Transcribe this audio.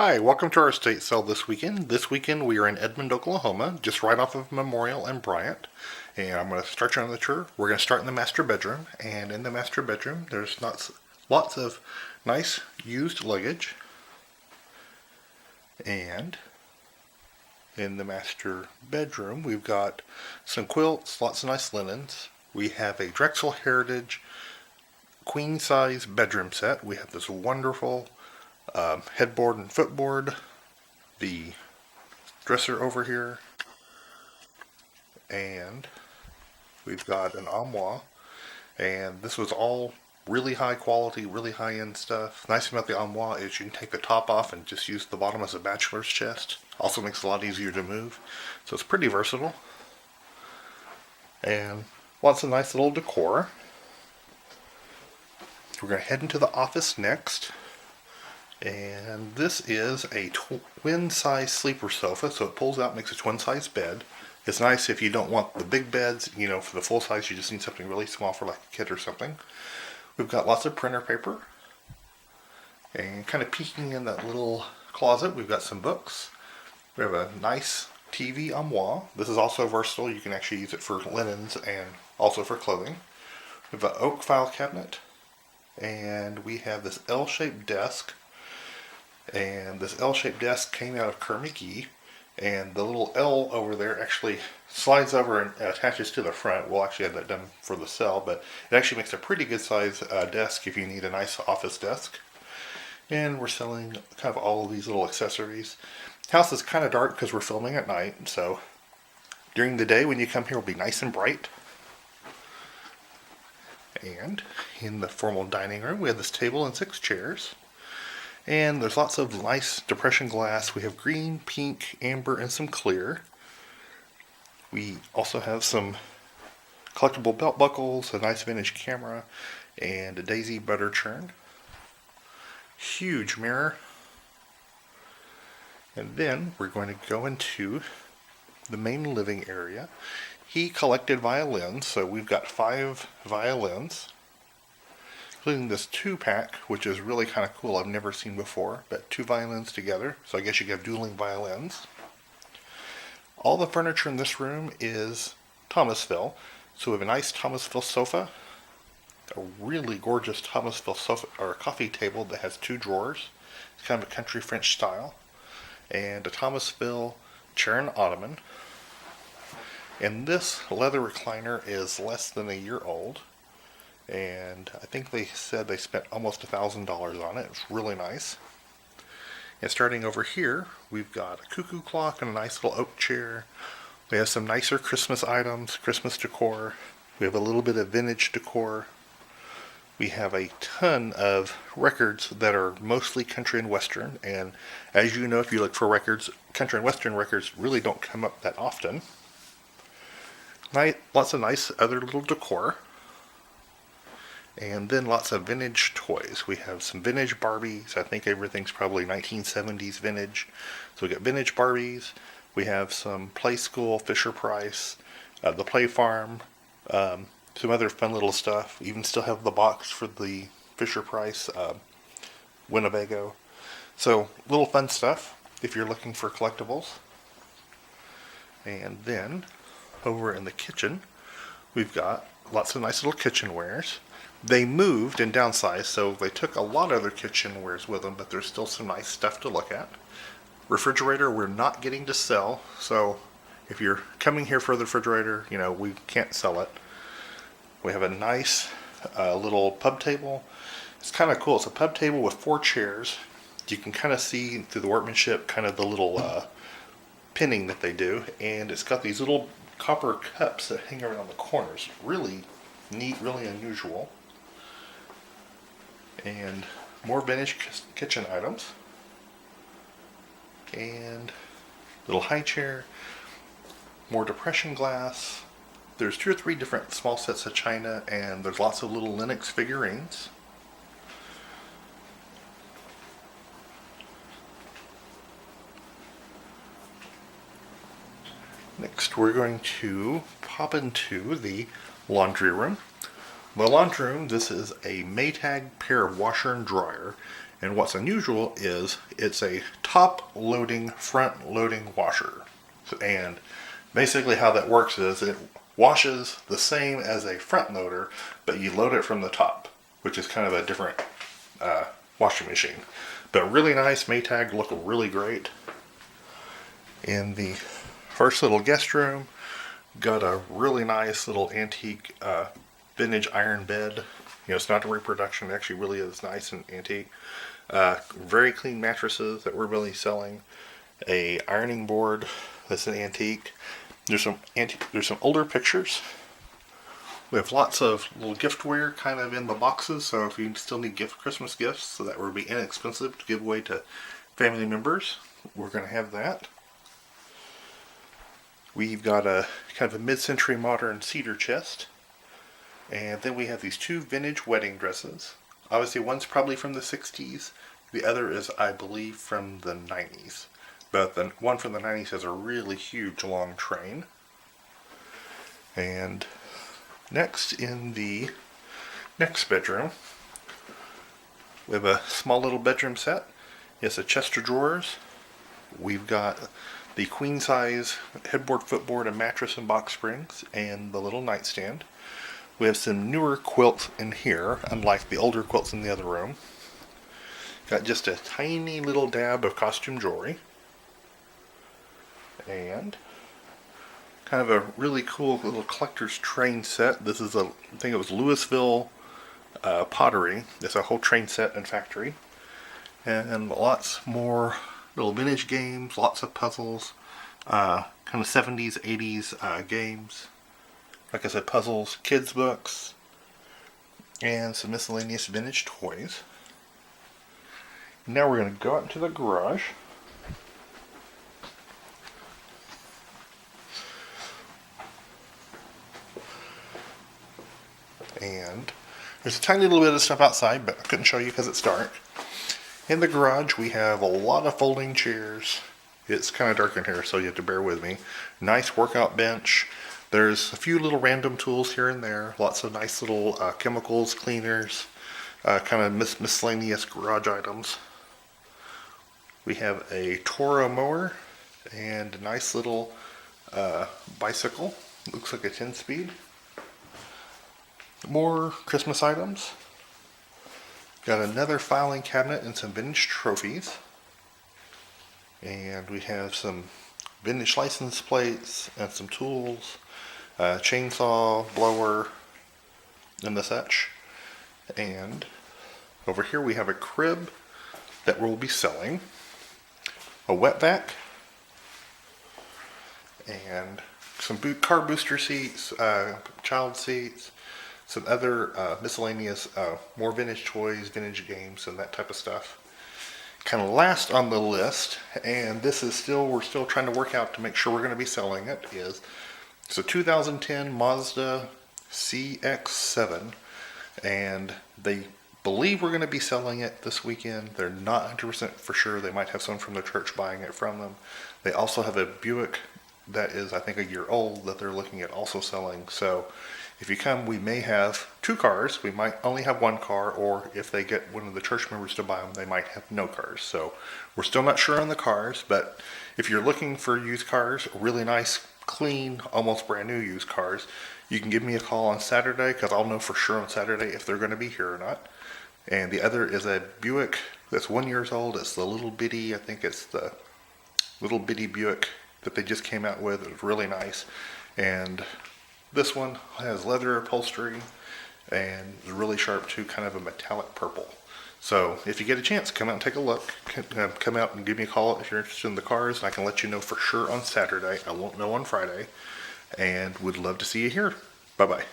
Hi, welcome to our estate sale this weekend. This weekend we are in Edmond, Oklahoma, just right off of Memorial and Bryant. And I'm going to start you on the tour. We're going to start in the master bedroom. And in the master bedroom, there's lots of nice used luggage. And in the master bedroom, we've got some quilts, lots of nice linens. We have a Drexel Heritage queen size bedroom set. We have this wonderful headboard and footboard, the dresser over here, and we've got an armoire. And this was all really high quality, really high end stuff. Nice thing about the armoire is you can take the top off and just use the bottom as a bachelor's chest. Also makes it a lot easier to move, so it's pretty versatile. And lots of nice little decor. We're going to head into the office next. And this is a twin size sleeper sofa, so it pulls out and makes a twin size bed. It's nice if you don't want the big beds, for the full size, you just need something really small for like a kid or something. We've got lots of printer paper. And kind of peeking in that little closet, we've got some books. We have a nice TV armoire. This is also versatile. You can actually use it for linens and also for clothing. We have an oak file cabinet. And we have this L-shaped desk. And this L-shaped desk came out of Kermit, and the little L over there actually slides over and attaches to the front. We'll actually have that done for the sale, but it actually makes a pretty good size desk if you need a nice office desk. And we're selling kind of all of these little accessories. The house is kind of dark because we're filming at night, so during the day when you come here it'll be nice and bright. And in the formal dining room we have this table and 6 chairs. And there's lots of nice depression glass. We have green, pink, amber, and some clear. We also have some collectible belt buckles, a nice vintage camera, and a daisy butter churn. Huge mirror. And then we're going to go into the main living area. He collected violins, so we've got 5 violins, including this 2-pack, which is really kind of cool. I've never seen before, but 2 violins together, so I guess you could have dueling violins. All the furniture in this room is Thomasville, so we have a nice Thomasville sofa, a really gorgeous Thomasville sofa or coffee table that has 2 drawers. It's kind of a country French style, and a Thomasville chair and ottoman. And this leather recliner is less than a year old. And I think they said they spent almost $1,000 on it. It's really nice. And starting over here, we've got a cuckoo clock and a nice little oak chair. We have some nicer Christmas items, Christmas decor. We have a little bit of vintage decor. We have a ton of records that are mostly country and western. And as you know, if you look for records, country and western records really don't come up that often. Lots of nice other little decor. And then lots of vintage toys. We have some vintage Barbies. I think everything's probably 1970s vintage. So we got vintage Barbies. We have some Play School, Fisher-Price, the Play Farm, some other fun little stuff. Even still have the box for the Fisher-Price Winnebago. So little fun stuff if you're looking for collectibles. And then over in the kitchen, we've got lots of nice little kitchenwares. They moved and downsized, so they took a lot of their kitchenwares with them, but there's still some nice stuff to look at. Refrigerator we're not getting to sell, so if you're coming here for the refrigerator, we can't sell it. We have a nice little pub table. It's kind of cool. It's a pub table with 4 chairs. You can kind of see through the workmanship kind of the little pinning that they do, and it's got these little copper cups that hang around the corners. Really neat, really unusual. And more vintage kitchen items. And little high chair. More depression glass. There's 2 or 3 different small sets of china, and there's lots of little Linux figurines. Next, we're going to pop into the laundry room. The laundry room, this is a Maytag pair of washer and dryer, And what's unusual is it's a top loading, front loading washer. And basically how that works is it washes the same as a front loader, but you load it from the top, which is kind of a different washing machine. But really nice. Maytag look really great. In the first little guest room, got a really nice little antique vintage iron bed. You know, it's not a reproduction. It actually really is nice and antique. Very clean mattresses that we're really selling. A ironing board that's an antique. There's some older pictures. We have lots of little giftware kind of in the boxes, so if you still need Christmas gifts, so that would be inexpensive to give away to family members, we're going to have that. We've got a kind of a mid-century modern cedar chest. And then we have these two vintage wedding dresses. Obviously one's probably from the 60s. The other is, I believe, from the 90s. But the one from the 90s has a really huge long train. And next, in the next bedroom, we have a small little bedroom set. It's a chest of drawers. We've got the queen size headboard, footboard, and mattress and box springs, and the little nightstand. We have some newer quilts in here, unlike the older quilts in the other room. Got just a tiny little dab of costume jewelry. And kind of a really cool little collector's train set. This is I think it was Louisville pottery. It's a whole train set and factory. And lots more little vintage games, lots of puzzles, kind of 70s, 80s games. Like I said, puzzles, kids' books, and some miscellaneous vintage toys. Now we're going to go out into the garage. And there's a tiny little bit of stuff outside, but I couldn't show you because it's dark. In the garage, we have a lot of folding chairs. It's kind of dark in here, so you have to bear with me. Nice workout bench. There's a few little random tools here and there. Lots of nice little chemicals, cleaners, kind of miscellaneous garage items. We have a Toro mower and a nice little bicycle. Looks like a 10-speed. More Christmas items. Got another filing cabinet and some vintage trophies. And we have some vintage license plates and some tools. Chainsaw, blower, and the such. And over here we have a crib that we'll be selling, a wet vac, and some car booster seats, child seats, some other miscellaneous, more vintage toys, vintage games, and that type of stuff. Kind of last on the list, and this is we're still trying to work out to make sure we're going to be selling it, is it's a 2010 Mazda CX-7, and they believe we're going to be selling it this weekend. They're not 100% for sure. They might have someone from the church buying it from them. They also have a Buick that is, I think, a year old that they're looking at also selling. So if you come, we may have two cars. We might only have one car, or if they get one of the church members to buy them, they might have no cars. So we're still not sure on the cars, but if you're looking for used cars, really nice, clean, almost brand new used cars, you can give me a call on Saturday, because I'll know for sure on Saturday if they're going to be here or not. And the other is a Buick that's 1 year old. It's the little bitty, I think it's the little bitty Buick that they just came out with. It was really nice. And this one has leather upholstery and is really sharp too, kind of a metallic purple. So if you get a chance, come out and take a look. Come out and give me a call if you're interested in the cars, and I can let you know for sure on Saturday. I won't know on Friday, and would love to see you here. Bye-bye.